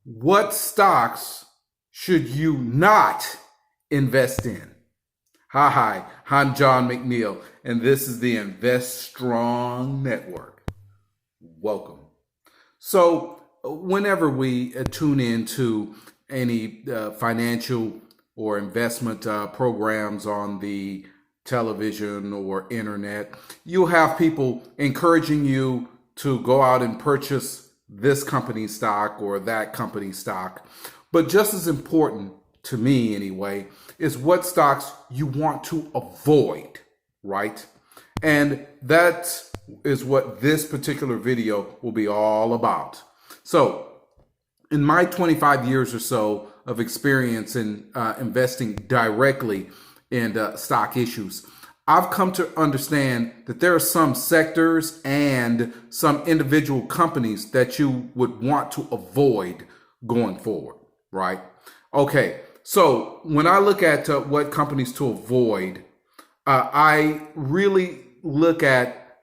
What stocks should you not invest in? Hi, I'm John McNeil, and this is the Invest Strong Network. Welcome. So, whenever we tune into any financial or investment programs on the television or internet, you'll have people encouraging you to go out and purchase this company's stock or that company's stock. But just as important to me, anyway, is what stocks you want to avoid, right? And that is what this particular video will be all about. So, in my 25 years or so of experience in investing directly in stock issues, I've come to understand that there are some sectors and some individual companies that you would want to avoid going forward, right? Okay, so when I look at what companies to avoid, I really look at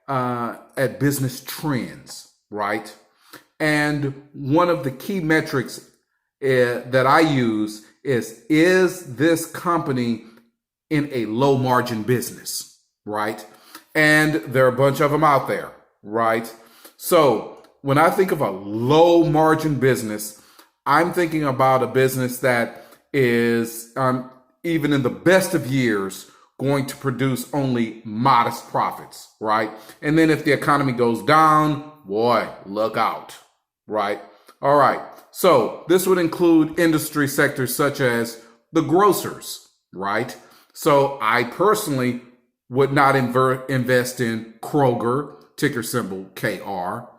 business trends, right? And one of the key metrics that I use is this company in a low margin business, right? And there are a bunch of them out there, right? So when I think of a low margin business, I'm thinking about a business that is, even in the best of years, going to produce only modest profits, right? And then if the economy goes down, boy, look out, right? All right. So this would include industry sectors such as the grocers, right? So I personally would not invest in Kroger, ticker symbol KR,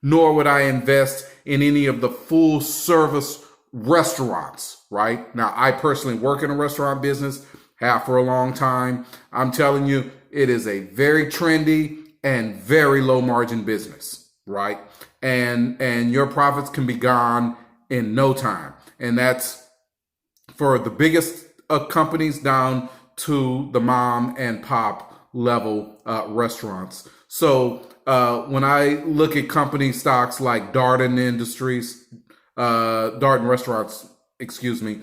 nor would I invest in any of the full service restaurants, right? Now, I personally work in a restaurant business, have for a long time. I'm telling you, it is a very trendy and very low margin business, right? And your profits can be gone in no time. And that's for the biggest companies down to the mom and pop level restaurants. So when I look at company stocks like Darden Restaurants, excuse me,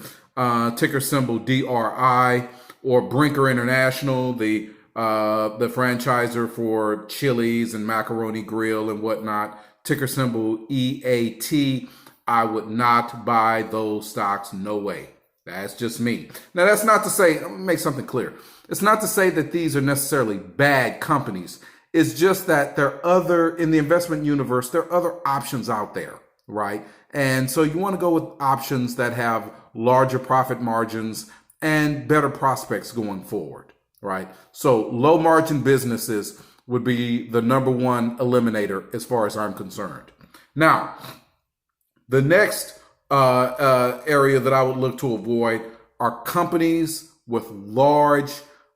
ticker symbol DRI, or Brinker International, the franchisor for Chili's and Macaroni Grill and whatnot, ticker symbol EAT, I would not buy those stocks. No way. That's just me. Now, that's not to say, let me make something clear. It's not to say that these are necessarily bad companies. It's just that in the investment universe, there are other options out there, right? And so you want to go with options that have larger profit margins and better prospects going forward, right? So low margin businesses would be the number one eliminator as far as I'm concerned. Now, the next area that I would look to avoid are companies with large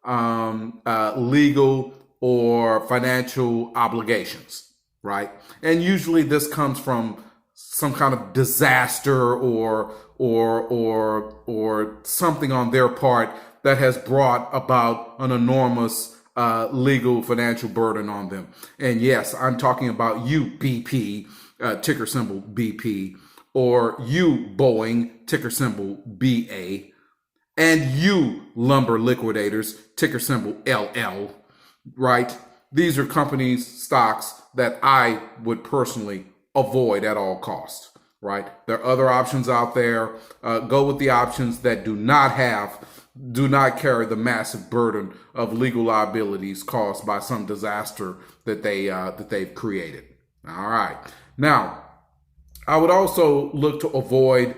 legal or financial obligations, right? And usually this comes from some kind of disaster or something on their part that has brought about an enormous legal financial burden on them. And yes, I'm talking about you, BP, ticker symbol BP, or you, Boeing, ticker symbol BA, and you, Lumber Liquidators, ticker symbol LL, right? These are companies, stocks that I would personally avoid at all costs, right? There are other options out there. Go with the options that do not carry the massive burden of legal liabilities caused by some disaster that they've created. All right. Now, I would also look to avoid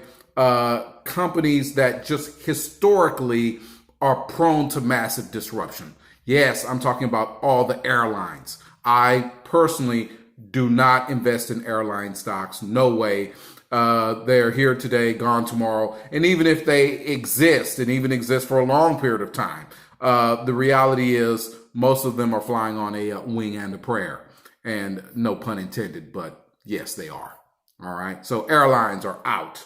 companies that just historically are prone to massive disruption. Yes, I'm talking about all the airlines. I personally do not invest in airline stocks. No way. They're here today, gone tomorrow. And even if they exist and even exist for a long period of time, the reality is most of them are flying on a wing and a prayer. And no pun intended, but yes, they are. All right. So airlines are out.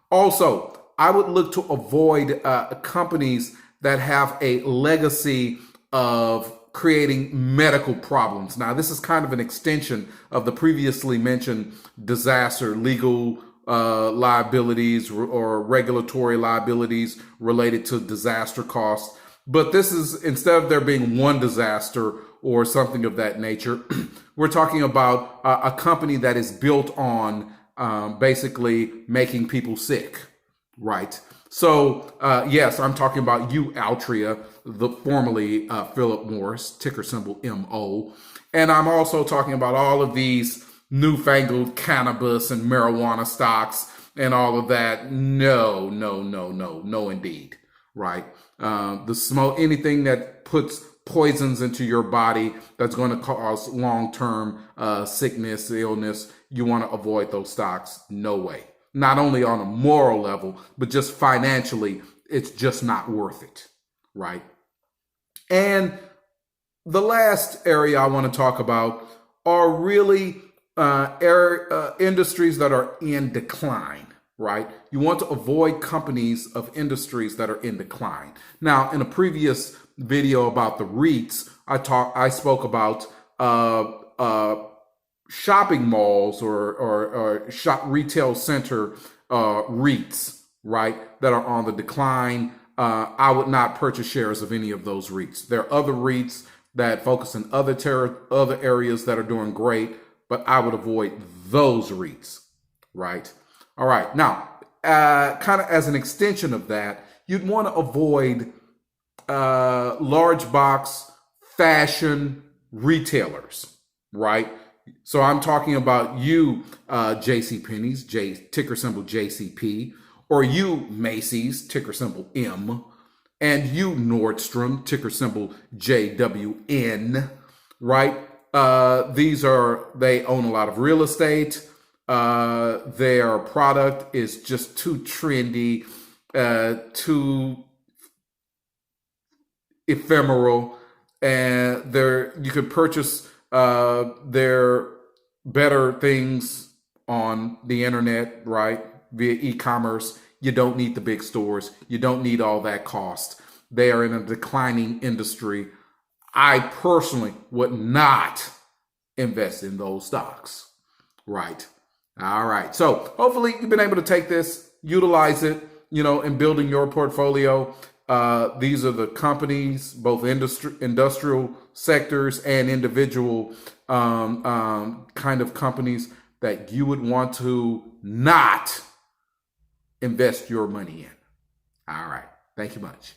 Also, I would look to avoid companies that have a legacy of creating medical problems. Now, this is kind of an extension of the previously mentioned disaster, legal liabilities or regulatory liabilities related to disaster costs. But this is, instead of there being one disaster or something of that nature, we're talking about a company that is built on basically making people sick, right? So, yes, I'm talking about Altria, the formerly Philip Morris, ticker symbol MO. And I'm also talking about all of these newfangled cannabis and marijuana stocks and all of that. No, no, no, no, no, indeed. Right. The smoke, anything that puts poisons into your body that's going to cause long-term sickness, illness, you want to avoid those stocks. No way. Not only on a moral level, but just financially, it's just not worth it. Right. And the last area I want to talk about are really industries that are in decline, right? You want to avoid companies of industries that are in decline. Now, in a previous video about the REITs, I spoke about shopping malls or retail center REITs, right, that are on the decline. I would not purchase shares of any of those REITs. There are other REITs that focus in other areas that are doing great, but I would avoid those REITs, right? All right. Now, kind of as an extension of that, you'd want to avoid large box fashion retailers, right? So I'm talking about you, JCPenney's, ticker symbol JCP, or you, Macy's, ticker symbol M, and you, Nordstrom, ticker symbol JWN, right? They own a lot of real estate. Their product is just too trendy, too ephemeral, and you could purchase their better things on the internet, right? Via e-commerce. You don't need the big stores. You don't need all that cost. They are in a declining industry. I personally would not invest in those stocks, right? All right. So hopefully you've been able to take this, utilize it, in building your portfolio. These are the companies, both industrial sectors and individual kind of companies that you would want to not invest your money in. All right. Thank you much.